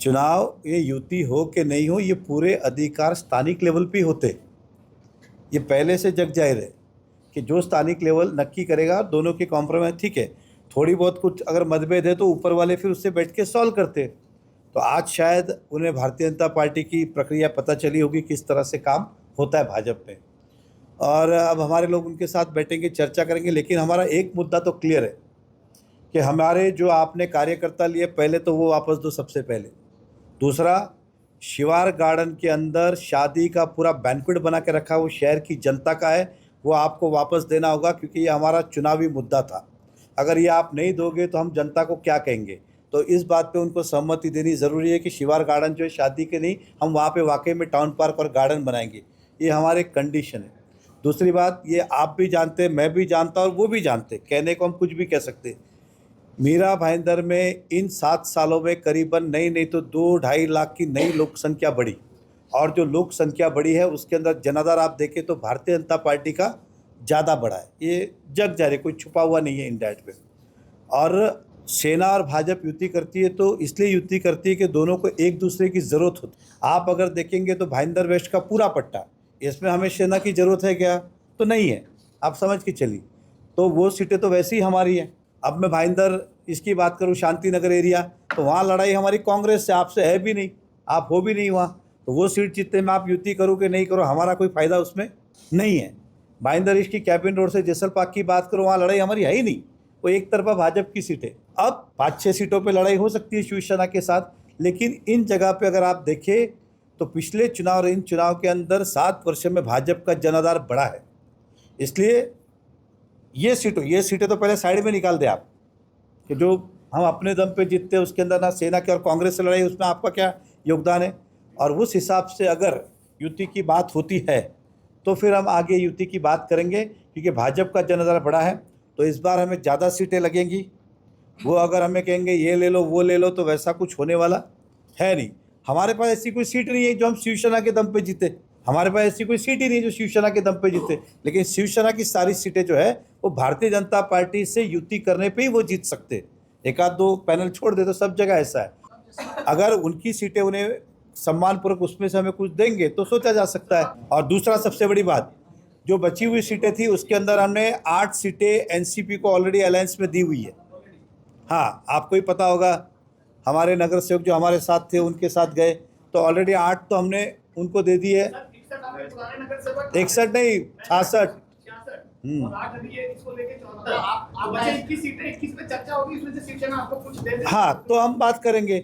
चुनाव ये युति हो कि नहीं हो, ये पूरे अधिकार स्थानिक लेवल पे होते। ये पहले से जग जाहिर है कि जो स्थानिक लेवल नक्की करेगा, दोनों की कॉम्प्रोमाइज ठीक है, थोड़ी बहुत कुछ अगर मतभेद है तो ऊपर वाले फिर उससे बैठ के सॉल्व करते। तो आज शायद उन्हें भारतीय जनता पार्टी की प्रक्रिया पता चली होगी, किस तरह से काम होता है भाजपा में, और अब हमारे लोग उनके साथ बैठेंगे, चर्चा करेंगे। लेकिन हमारा एक मुद्दा तो क्लियर है कि हमारे जो आपने कार्यकर्ता लिए, पहले तो वो वापस दो सबसे पहले। दूसरा, शिवार गार्डन के अंदर शादी का पूरा बैंक्वेट बना के रखा, वो शहर की जनता का है, वो आपको वापस देना होगा, क्योंकि ये हमारा चुनावी मुद्दा था। अगर ये आप नहीं दोगे तो हम जनता को क्या कहेंगे? तो इस बात पे उनको सहमति देनी ज़रूरी है कि शिवार गार्डन जो है शादी के नहीं, हम वहाँ पे वाकई में टाउन पार्क और गार्डन बनाएंगे। ये हमारे कंडीशन है। दूसरी बात, ये आप भी जानते, मैं भी जानता और वो भी जानते, कहने को हम कुछ भी कह सकते। मीरा भाईंदर में इन 7 सालों में करीबन नहीं तो 2-2.5 लाख की नई लोक संख्या बढ़ी, और जो लोक संख्या बढ़ी है उसके अंदर जनाधार आप देखें तो भारतीय जनता पार्टी का ज़्यादा बढ़ा है। ये जग जाहिर है, कोई छुपा हुआ नहीं है इंडिया में। और सेना और भाजपा युति करती है तो इसलिए युति करती है कि दोनों को एक दूसरे की ज़रूरत होती है। आप अगर देखेंगे तो भाईंदर वेस्ट का पूरा पट्टा, इसमें हमें सेना की ज़रूरत है क्या? तो नहीं है, आप समझ के चलिए। तो वो सीटें तो वैसे ही हमारी हैं। अब मैं भाईंदर इसकी बात करूं, शांति नगर एरिया, तो वहाँ लड़ाई हमारी कांग्रेस से, आपसे है भी नहीं, आप हो भी नहीं वहाँ। तो वो सीट जीतने में आप युति करो कि नहीं करो, हमारा कोई फ़ायदा उसमें नहीं है। भाईंदर इसकी कैबिन रोड से जैसलपाक की बात करो, वहाँ लड़ाई हमारी है ही नहीं, वो एक तरफा भाजपा की सीटें। अब 5-6 सीटों पर लड़ाई हो सकती है शिवसेना के साथ, लेकिन इन जगह पर अगर आप देखें तो पिछले चुनाव और इन चुनाव के अंदर 7 वर्ष में भाजपा का जनाधार बढ़ा है। इसलिए ये सीटें तो पहले साइड में निकाल दे आप, कि जो हम अपने दम पे जीतते हैं उसके अंदर ना सेना की और कांग्रेस से लड़ाई, उसमें आपका क्या योगदान है। और उस हिसाब से अगर युति की बात होती है तो फिर हम आगे युति की बात करेंगे, क्योंकि भाजपा का जनाधार बढ़ा है। तो इस बार हमें ज़्यादा सीटें लगेंगी। वो अगर हमें कहेंगे ये ले लो वो ले लो, तो वैसा कुछ होने वाला है नहीं। हमारे पास ऐसी कोई सीट नहीं है जो हम शिवसेना के दम पे जीते, हमारे पास ऐसी कोई सीट ही नहीं है जो शिवसेना के दम पे जीते। लेकिन शिवसेना की सारी सीटें जो है वो भारतीय जनता पार्टी से युति करने पे ही वो जीत सकते। एक आध दो पैनल छोड़ दे तो सब जगह ऐसा है। अगर उनकी सीटें उन्हें सम्मानपूर्वक उसमें से हमें कुछ देंगे तो सोचा जा सकता है। और दूसरा सबसे बड़ी बात, जो बची हुई सीटें थी उसके अंदर हमने 8 सीटें एनसीपी को ऑलरेडी अलायंस में दी हुई है। हाँ, आपको ही पता होगा, हमारे नगर सेवक जो हमारे साथ थे उनके साथ गए, तो ऑलरेडी 8 तो हमने उनको दे दी है। 61 नहीं, 66। हाँ, तो हम बात करेंगे।